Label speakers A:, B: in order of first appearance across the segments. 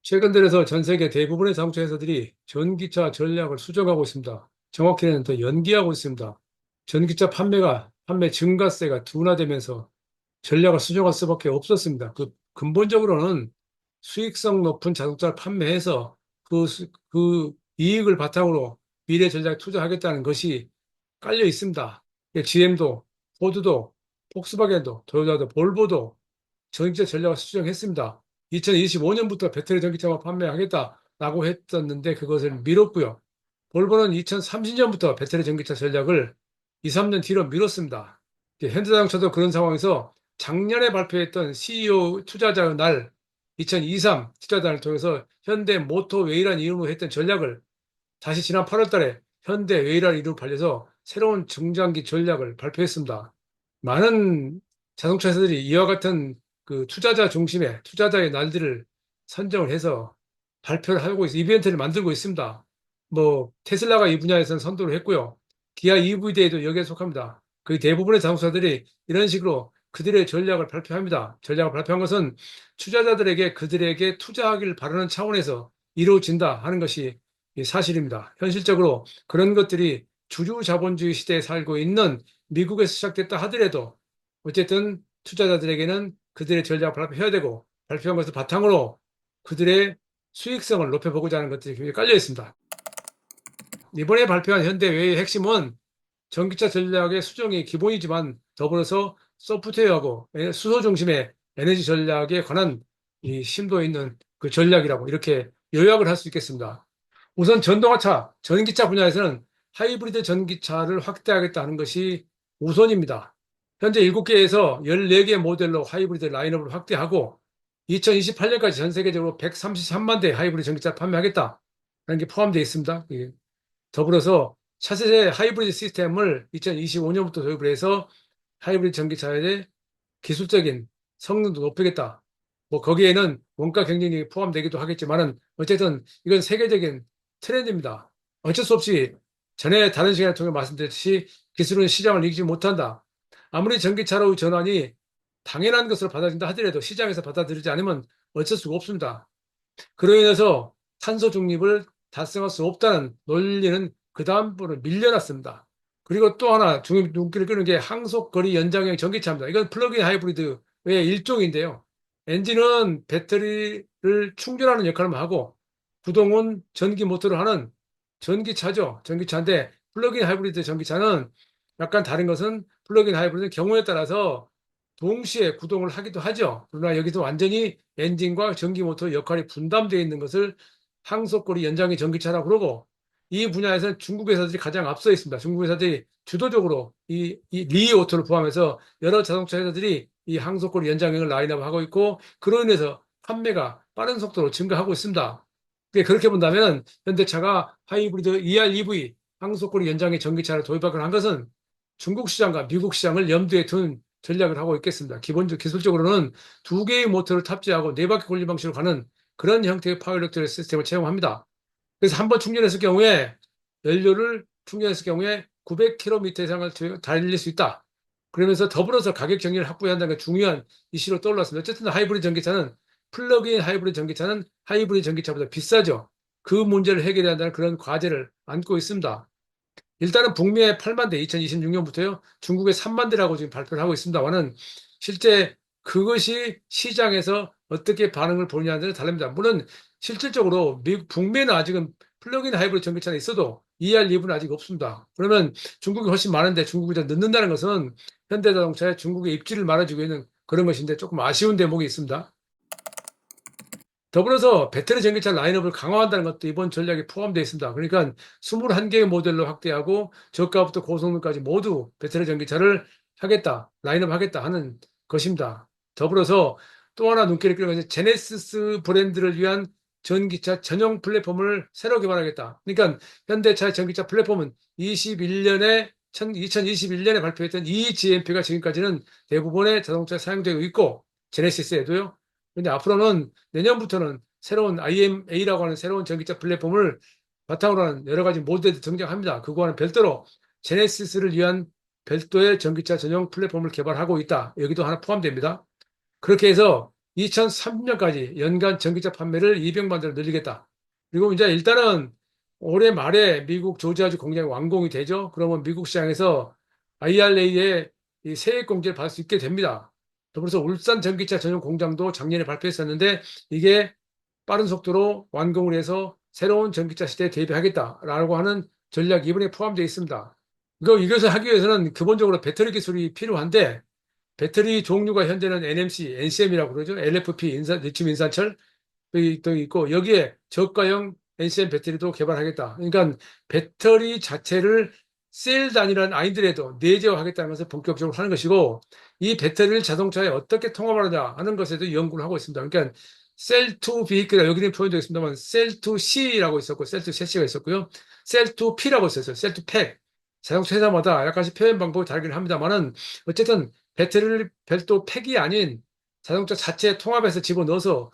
A: 최근 들어서 전 세계 대부분의 자동차 회사들이 전기차 전략을 수정하고 있습니다. 정확히는 더 연기하고 있습니다. 전기차 판매 증가세가 둔화되면서 전략을 수정할 수밖에 없었습니다. 그 근본적으로는 수익성 높은 자동차를 판매해서 그 이익을 바탕으로 미래 전략에 투자하겠다는 것이 깔려 있습니다. GM도, 포드도, 폭스바겐도, 토요타도, 볼보도 전기차 전략을 수정했습니다. 2025년부터 배터리 전기차만 판매하겠다라고 했었는데 그것을 미뤘고요. 볼보는 2030년부터 배터리 전기차 전략을 2, 3년 뒤로 미뤘습니다. 현대자동차도 그런 상황에서 작년에 발표했던 CEO 투자자의 날 2023 투자자를 통해서 현대 모터웨이라는 이름으로 했던 전략을 다시 지난 8월 달에 현대웨이라는 이름으로 발려서 새로운 중장기 전략을 발표했습니다. 많은 자동차 회사들이 이와 같은 그 투자자 중심의 투자자의 날들을 선정을 해서 발표를 하고 이벤트를 만들고 있습니다. 뭐 테슬라가 이 분야에서는 선도를 했고요. 기아 EV대에도 여기에 속합니다. 거의 대부분의 자동차들이 이런 식으로 그들의 전략을 발표합니다. 전략을 발표한 것은 투자자들에게 그들에게 투자하기를 바라는 차원에서 이루어진다 하는 것이 사실입니다. 현실적으로 그런 것들이 주주 자본주의 시대에 살고 있는 미국에서 시작됐다 하더라도 어쨌든 투자자들에게는 그들의 전략을 발표해야 되고 발표한 것을 바탕으로 그들의 수익성을 높여보고자 하는 것들이 굉장히 깔려 있습니다. 이번에 발표한 현대외의 핵심은 전기차 전략의 수정이 기본이지만 더불어서 소프트웨어하고 수소 중심의 에너지 전략에 관한 이 심도 있는 그 전략이라고 이렇게 요약을 할 수 있겠습니다. 우선 전동화차, 전기차 분야에서는 하이브리드 전기차를 확대하겠다는 것이 우선입니다. 현재 7개에서 14개 모델로 하이브리드 라인업을 확대하고 2028년까지 전 세계적으로 133만 대 하이브리드 전기차 판매하겠다는 게 포함되어 있습니다. 더불어서 차세대 하이브리드 시스템을 2025년부터 도입을 해서 하이브리드 전기차의 기술적인 성능도 높이겠다. 뭐 거기에는 원가 경쟁력이 포함되기도 하겠지만은 어쨌든 이건 세계적인 트렌드입니다. 어쩔 수 없이 전에 다른 시간에 통해 말씀드렸듯이 기술은 시장을 이기지 못한다. 아무리 전기차로 전환이 당연한 것으로 받아들인다 하더라도 시장에서 받아들이지 않으면 어쩔 수가 없습니다. 그로 인해서 탄소 중립을 달성할 수 없다는 논리는 그 다음으로 밀려났습니다. 그리고 또 하나 눈길을 끄는 게 항속거리 연장형 전기차입니다. 이건 플러그인 하이브리드의 일종인데요. 엔진은 배터리를 충전하는 역할만 하고 구동은 전기 모터를 하는 전기차죠. 전기차인데 플러그인 하이브리드 전기차는 약간 다른 것은 플러그인 하이브리드는 경우에 따라서 동시에 구동을 하기도 하죠. 그러나 여기서 완전히 엔진과 전기 모터 역할이 분담되어 있는 것을 항속거리 연장의 전기차라고 그러고 이 분야에서는 중국 회사들이 가장 앞서 있습니다. 중국 회사들이 주도적으로 이 리오토를 포함해서 여러 자동차 회사들이 이 항속거리 연장형을 라인업하고 있고 그로 인해서 판매가 빠른 속도로 증가하고 있습니다. 그렇게 본다면 현대차가 하이브리드 EREV 항속거리 연장의 전기차를 도입하기로 한 것은 중국 시장과 미국 시장을 염두에 둔 전략을 하고 있겠습니다. 기술적으로는 두 개의 모터를 탑재하고 네 바퀴 굴림 방식으로 가는 그런 형태의 파워일렉트릭 시스템을 채용합니다. 그래서 한 번 충전했을 경우에 연료를 충전했을 경우에 900km 이상을 달릴 수 있다. 그러면서 더불어서 가격 경쟁을 확보한다는 게 중요한 이슈로 떠올랐습니다. 어쨌든 하이브리드 전기차는 플러그인 하이브리드 전기차는 하이브리드 전기차보다 비싸죠. 그 문제를 해결해야 한다는 그런 과제를 안고 있습니다. 일단은 북미의 8만 대 2026년부터요. 중국의 3만 대라고 지금 발표를 하고 있습니다만은 실제 그것이 시장에서 어떻게 반응을 보느냐는 다릅니다. 물론 실질적으로 북미는 아직은 플러그인 하이브리드 전기차는 있어도 ER2는 아직 없습니다. 그러면 중국이 훨씬 많은데 중국이 더 늦는다는 것은 현대자동차의 중국의 입지를 말해주고 있는 그런 것인데 조금 아쉬운 대목이 있습니다. 더불어서 배터리 전기차 라인업을 강화한다는 것도 이번 전략에 포함되어 있습니다. 그러니까 21개의 모델로 확대하고 저가부터 고성능까지 모두 배터리 전기차를 하겠다, 라인업 하겠다 하는 것입니다. 더불어서 또 하나 눈길을 끄는 것은 제네시스 브랜드를 위한 전기차 전용 플랫폼을 새로 개발하겠다. 그러니까 현대차의 전기차 플랫폼은 2021년에 발표했던 eGMP가 지금까지는 대부분의 자동차에 사용되고 있고 제네시스에도요. 근데 앞으로는 내년부터는 새로운 IMA라고 하는 새로운 전기차 플랫폼을 바탕으로 하는 여러 가지 모델이 등장합니다. 그거와는 별도로 제네시스를 위한 별도의 전기차 전용 플랫폼을 개발하고 있다. 여기도 하나 포함됩니다. 그렇게 해서 2030년까지 연간 전기차 판매를 200만 대로 늘리겠다. 그리고 이제 일단은 올해 말에 미국 조지아주 공장이 완공이 되죠. 그러면 미국 시장에서 IRA의 이 세액 공제를 받을 수 있게 됩니다. 더불어서 울산 전기차 전용 공장도 작년에 발표했었는데 이게 빠른 속도로 완공을 해서 새로운 전기차 시대에 대비하겠다라고 하는 전략이 이번에 포함되어 있습니다. 이것을 하기 위해서는 기본적으로 배터리 기술이 필요한데 배터리 종류가 현재는 NMC, NCM이라고 그러죠. LFP, 리튬 인산철 또 있고 여기에 저가형 NCM 배터리도 개발하겠다. 그러니까 배터리 자체를 셀 단위는 아니더라도 내재화하겠다는 것을 본격적으로 하는 것이고 이 배터리를 자동차에 어떻게 통합하느냐 하는 것에도 연구를 하고 있습니다. 그러니까 셀 투 비히클 여기는 표현되어 있습니다만 셀 투 C라고 있었고 셀 투 CC가 있었고요. 셀 투 P라고 있었어요. 셀 투 팩. 자동차 회사마다 약간씩 표현 방법이 다르긴 합니다만은 어쨌든 배터리를 별도 팩이 아닌 자동차 자체에 통합해서 집어넣어서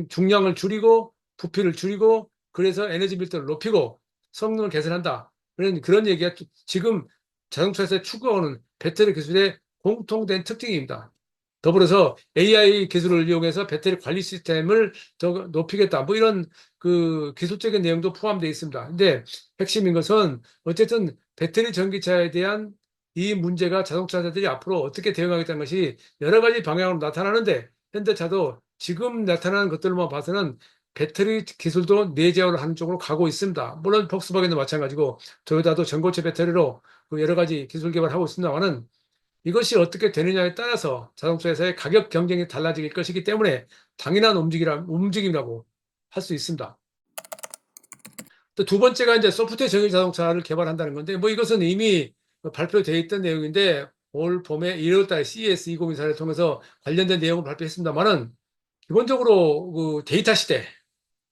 A: 중량을 줄이고 부피를 줄이고 그래서 에너지 밀도를 높이고 성능을 개선한다. 그런 얘기가 지금 자동차에서 추구하는 배터리 기술의 공통된 특징입니다. 더불어서 AI 기술을 이용해서 배터리 관리 시스템을 더 높이겠다. 뭐 이런 그 기술적인 내용도 포함되어 있습니다. 근데 핵심인 것은 어쨌든 배터리 전기차에 대한 이 문제가 자동차들이 앞으로 어떻게 대응하겠다는 것이 여러 가지 방향으로 나타나는데 현대차도 지금 나타나는 것들만 봐서는 배터리 기술도 내재화를 하는 쪽으로 가고 있습니다. 물론 폭스바겐도 마찬가지고 토요타도 전고체 배터리로 그 여러 가지 기술 개발하고 있습니다만은 이것이 어떻게 되느냐에 따라서 자동차 회사의 가격 경쟁이 달라질 것이기 때문에 당연한 움직임이라고 할 수 있습니다. 또 두 번째가 이제 소프트웨어 정의 자동차를 개발한다는 건데 뭐 이것은 이미 발표되어 있던 내용인데 올 봄에 1월달 CES 2024를 통해서 관련된 내용을 발표했습니다만은 기본적으로 그 데이터 시대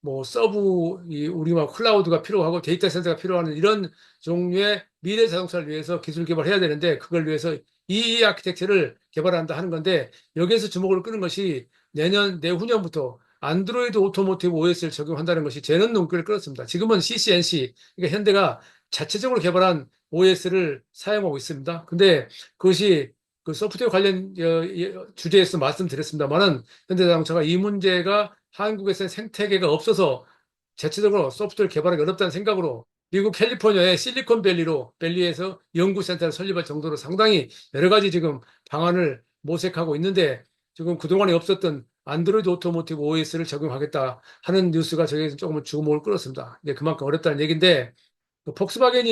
A: 뭐 서브 우리가 클라우드가 필요하고 데이터 센터가 필요한 이런 종류의 미래 자동차를 위해서 기술 개발해야 되는데 그걸 위해서 이 아키텍처를 개발한다 하는 건데 여기에서 주목을 끄는 것이 내후년부터 안드로이드 오토모티브 OS를 적용한다는 것이 재는 눈길을 끌었습니다. 지금은 CCNC 그러니까 현대가 자체적으로 개발한 OS를 사용하고 있습니다. 근데 그것이 그 소프트웨어 관련 주제에서 말씀드렸습니다만은 현대자동차가 이 문제가 한국에서는 생태계가 없어서 자체적으로 소프트웨어 개발하기 어렵다는 생각으로 미국 캘리포니아의 실리콘밸리에서 연구센터를 설립할 정도로 상당히 여러 가지 지금 방안을 모색하고 있는데 지금 그동안에 없었던 안드로이드 오토모티브 OS를 적용하겠다 하는 뉴스가 저기에서 조금 주목을 끌었습니다. 이제 그만큼 어렵다는 얘기인데 그 폭스바겐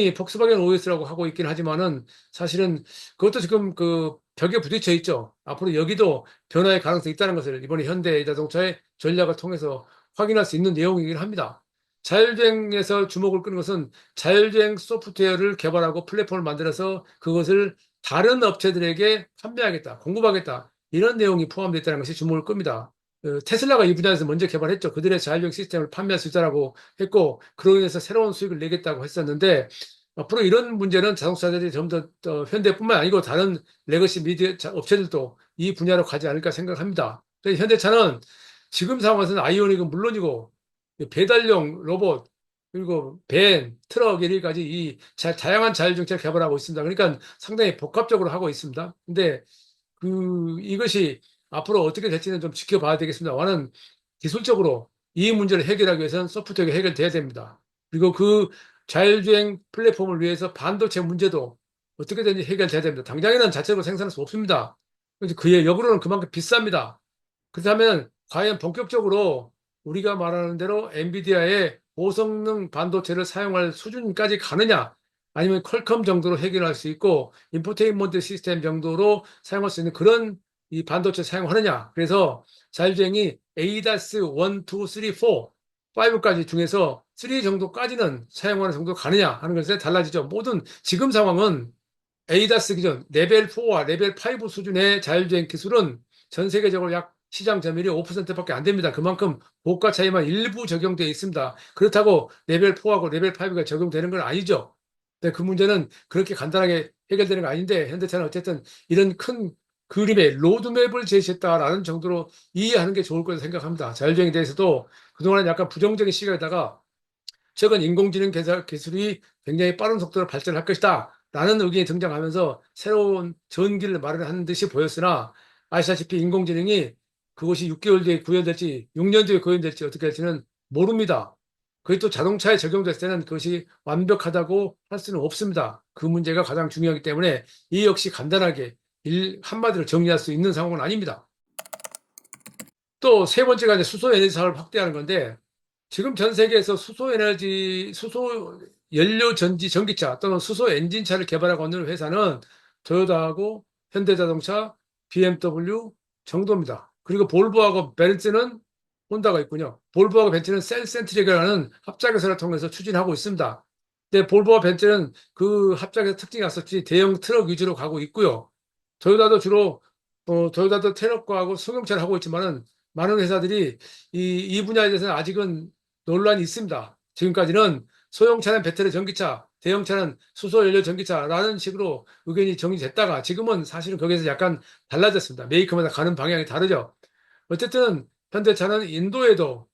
A: OS라고 하고 있긴 하지만은 사실은 그것도 지금 그 벽에 부딪혀 있죠. 앞으로 여기도 변화의 가능성이 있다는 것을 이번에 현대자동차의 전략을 통해서 확인할 수 있는 내용이긴 합니다. 자율주행에서 주목을 끄는 것은 자율주행 소프트웨어를 개발하고 플랫폼을 만들어서 그것을 다른 업체들에게 판매하겠다, 공급하겠다 이런 내용이 포함되어 있다는 것이 주목을 끕니다. 테슬라가 이 분야에서 먼저 개발했죠. 그들의 자율주행 시스템을 판매할 수 있다라고 했고 그로 인해서 새로운 수익을 내겠다고 했었는데 앞으로 이런 문제는 자동차들이 좀 더 현대뿐만 아니고 다른 레거시 미디어 업체들도 이 분야로 가지 않을까 생각합니다. 현대차는 지금 상황에서는 아이오닉은 물론이고 배달용 로봇 그리고 밴, 트럭 이리까지 이 다양한 자율주행차를 개발하고 있습니다. 그러니까 상당히 복합적으로 하고 있습니다. 근데 이것이 앞으로 어떻게 될지는 좀 지켜봐야 되겠습니다만은 기술적으로 이 문제를 해결하기 위해서는 소프트웨어가 해결돼야 됩니다. 그리고 그 자율주행 플랫폼을 위해서 반도체 문제도 어떻게든지 해결돼야 됩니다. 당장에는 자체로 생산할 수 없습니다. 그의 역으로는 그만큼 비쌉니다. 그렇다면 과연 본격적으로 우리가 말하는 대로 엔비디아의 고성능 반도체를 사용할 수준까지 가느냐? 아니면 퀄컴 정도로 해결할 수 있고 인포테인먼트 시스템 정도로 사용할 수 있는 그런 이 반도체 사용하느냐? 그래서 자율주행이 ADAS 1, 2, 3, 4, 5까지 중에서 3 정도까지는 사용하는 정도 가느냐 하는 것에 달라지죠. 모든 지금 상황은 ADAS 기준 레벨 4와 레벨 5 수준의 자율주행 기술은 전 세계적으로 약 시장 점유율이 5%밖에 안 됩니다. 그만큼 고가 차이만 일부 적용되어 있습니다. 그렇다고 레벨 4하고 레벨 5가 적용되는 건 아니죠. 근데 그 문제는 그렇게 간단하게 해결되는 거 아닌데 현대차는 어쨌든 이런 큰 그림의 로드맵을 제시했다라는 정도로 이해하는 게 좋을 거라 생각합니다. 자율주행에 대해서도 그동안 약간 부정적인 시각에다가 최근 인공지능 기술이 굉장히 빠른 속도로 발전할 것이다. 라는 의견이 등장하면서 새로운 전기를 마련하는 듯이 보였으나 아시다시피 인공지능이 그것이 6개월 뒤에 구현될지 6년 뒤에 구현될지 어떻게 할지는 모릅니다. 그게 또 자동차에 적용됐을 때는 그것이 완벽하다고 할 수는 없습니다. 그 문제가 가장 중요하기 때문에 이 역시 간단하게 한마디로 정리할 수 있는 상황은 아닙니다. 또 세 번째가 이제 수소 에너지 사업을 확대하는 건데 지금 전 세계에서 수소 연료 전기차 또는 수소 엔진차를 개발하고 있는 회사는 토요타하고 현대자동차, BMW 정도입니다. 그리고 볼보하고 벤츠는 혼다가 있군요. 볼보하고 벤츠는 셀센트릭이라는 합작회사를 통해서 추진하고 있습니다. 근데 볼보와 벤츠는 그 합작회사 특징이 있었지 대형 트럭 위주로 가고 있고요. 토요타도 주로 토요타도 트럭과하고 승용차를 하고 있지만은 많은 회사들이 이 분야에 대해서는 아직은 논란이 있습니다. 지금까지는 소형차는 배터리 전기차, 대형차는 수소연료 전기차라는 식으로 의견이 정리됐다가 지금은 사실은 거기에서 약간 달라졌습니다. 메이커마다 가는 방향이 다르죠. 어쨌든 현대차는 인도에도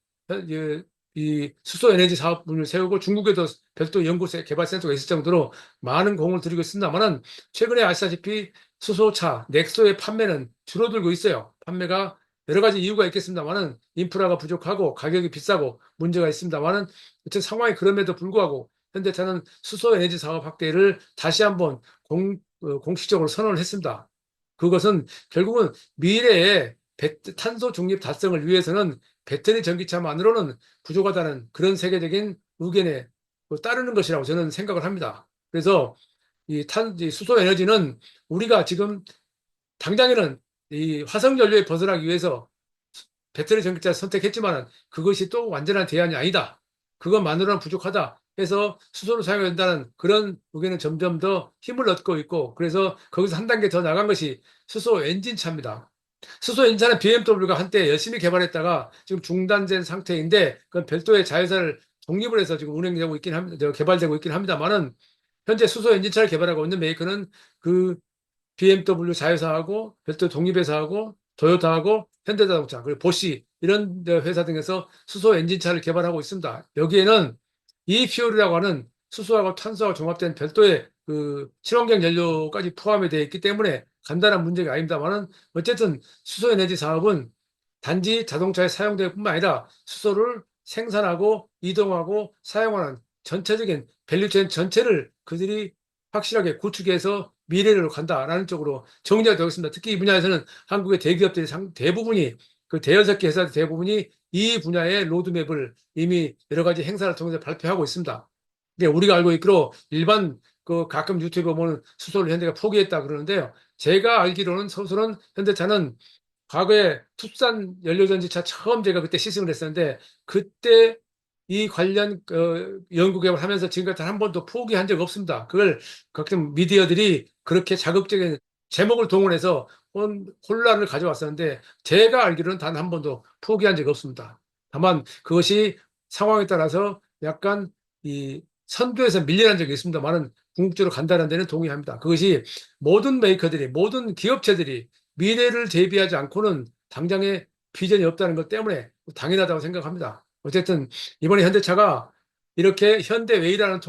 A: 이 수소 에너지 사업을 세우고 중국에도 별도 연구소 개발센터가 있을 정도로 많은 공을 들이고 있습니다만은 최근에 아시다시피 수소차 넥소의 판매는 줄어들고 있어요. 판매가 여러 가지 이유가 있겠습니다만은 인프라가 부족하고 가격이 비싸고 문제가 있습니다만은 어쨌든 상황이 그럼에도 불구하고 현대차는 수소 에너지 사업 확대를 다시 한번 공식적으로 선언을 했습니다. 그것은 결국은 미래에 탄소 중립 달성을 위해서는 배터리 전기차만으로는 부족하다는 그런 세계적인 의견에 따르는 것이라고 저는 생각을 합니다. 그래서 이 수소 에너지는 우리가 지금 당장에는 이 화석 연료에 벗어나기 위해서 배터리 전기차를 선택했지만 그것이 또 완전한 대안이 아니다. 그것만으로는 부족하다. 해서 수소를 사용해야 된다는 그런 의견은 점점 더 힘을 얻고 있고 그래서 거기서 한 단계 더 나간 것이 수소 엔진차입니다. 수소 엔진차는 BMW가 한때 열심히 개발했다가 지금 중단된 상태인데 그건 별도의 자회사를 독립을 해서 지금 운행되고 있긴 합니다. 개발되고 있긴 합니다만은 현재 수소 엔진차를 개발하고 있는 메이커는 그 BMW 자회사하고 별도 독립회사하고 토요타하고 현대자동차 그리고 보시 이런 회사 등에서 수소 엔진차를 개발하고 있습니다. 여기에는 이퓨얼이라고 하는 수소하고 탄소가 종합된 별도의 그 친환경 연료까지 포함이 되어 있기 때문에 간단한 문제가 아닙니다만은 어쨌든 수소 에너지 사업은 단지 자동차에 사용될 뿐만 아니라 수소를 생산하고 이동하고 사용하는 전체적인 밸류체인 전체를 그들이 확실하게 구축해서 미래로 간다라는 쪽으로 정리가 되어 있습니다. 특히 이 분야에서는 한국의 대기업들이 대부분이 그 대여섯 개 회사 대부분이 이 분야의 로드맵을 이미 여러 가지 행사를 통해서 발표하고 있습니다. 근데 우리가 알고 있기로 일반 그 가끔 유튜브에 보면 수소를 현대가 포기했다 그러는데요. 제가 알기로는 서울은 현대차는 과거에 투싼 연료전지차 처음 제가 그때 시승을 했었는데 그때 이 관련 연구 개발하면서 지금까지 한 번도 포기한 적 없습니다. 그걸 각종 미디어들이 그렇게 자극적인 제목을 동원해서 혼란을 가져왔었는데 제가 알기로는 단 한 번도 포기한 적이 없습니다. 다만 그것이 상황에 따라서 약간 이 선두에서 밀려난 적이 있습니다만은 궁극적으로 간다는 데는 동의합니다. 그것이 모든 메이커들이 모든 기업체들이 미래를 대비하지 않고는 당장에 비전이 없다는 것 때문에 당연하다고 생각합니다. 어쨌든 이번에 현대차가 이렇게 현대 웨이라는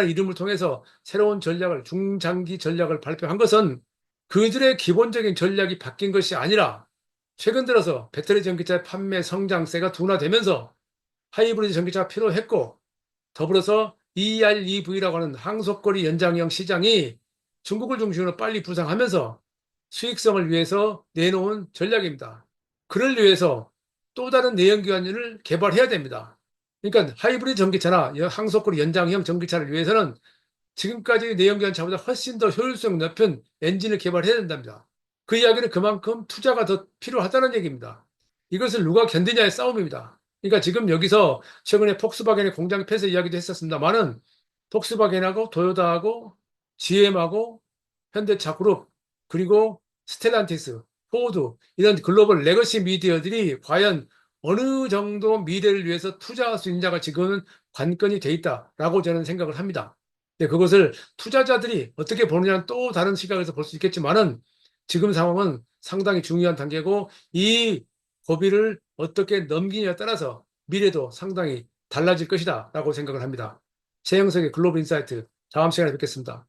A: 이름을 통해서 새로운 전략을 중장기 전략을 발표한 것은 그들의 기본적인 전략이 바뀐 것이 아니라 최근 들어서 배터리 전기차 판매 성장세가 둔화되면서 하이브리드 전기차가 필요했고 더불어서 EREV라고 하는 항속거리 연장형 시장이 중국을 중심으로 빨리 부상하면서 수익성을 위해서 내놓은 전략입니다. 그를 위해서 또 다른 내연기관을 개발해야 됩니다. 그러니까 하이브리드 전기차나 항속거리 연장형 전기차를 위해서는 지금까지 내연기관차보다 훨씬 더 효율성 높은 엔진을 개발해야 된답니다. 그 이야기는 그만큼 투자가 더 필요하다는 얘기입니다. 이것을 누가 견디냐의 싸움입니다. 그러니까 지금 여기서 최근에 폭스바겐의 공장 폐쇄 이야기도 했었습니다만은 폭스바겐하고 도요타하고 GM하고 현대차 그룹 그리고 스텔란티스, 포드 이런 글로벌 레거시 미디어들이 과연 어느 정도 미래를 위해서 투자할 수 있느냐가 지금은 관건이 돼 있다라고 저는 생각을 합니다. 근데 그것을 투자자들이 어떻게 보느냐는 또 다른 시각에서 볼 수 있겠지만은 지금 상황은 상당히 중요한 단계고 이 고비를 어떻게 넘기냐에 따라서 미래도 상당히 달라질 것이다라고 생각을 합니다. 최영석의 글로벌 인사이트 다음 시간에 뵙겠습니다.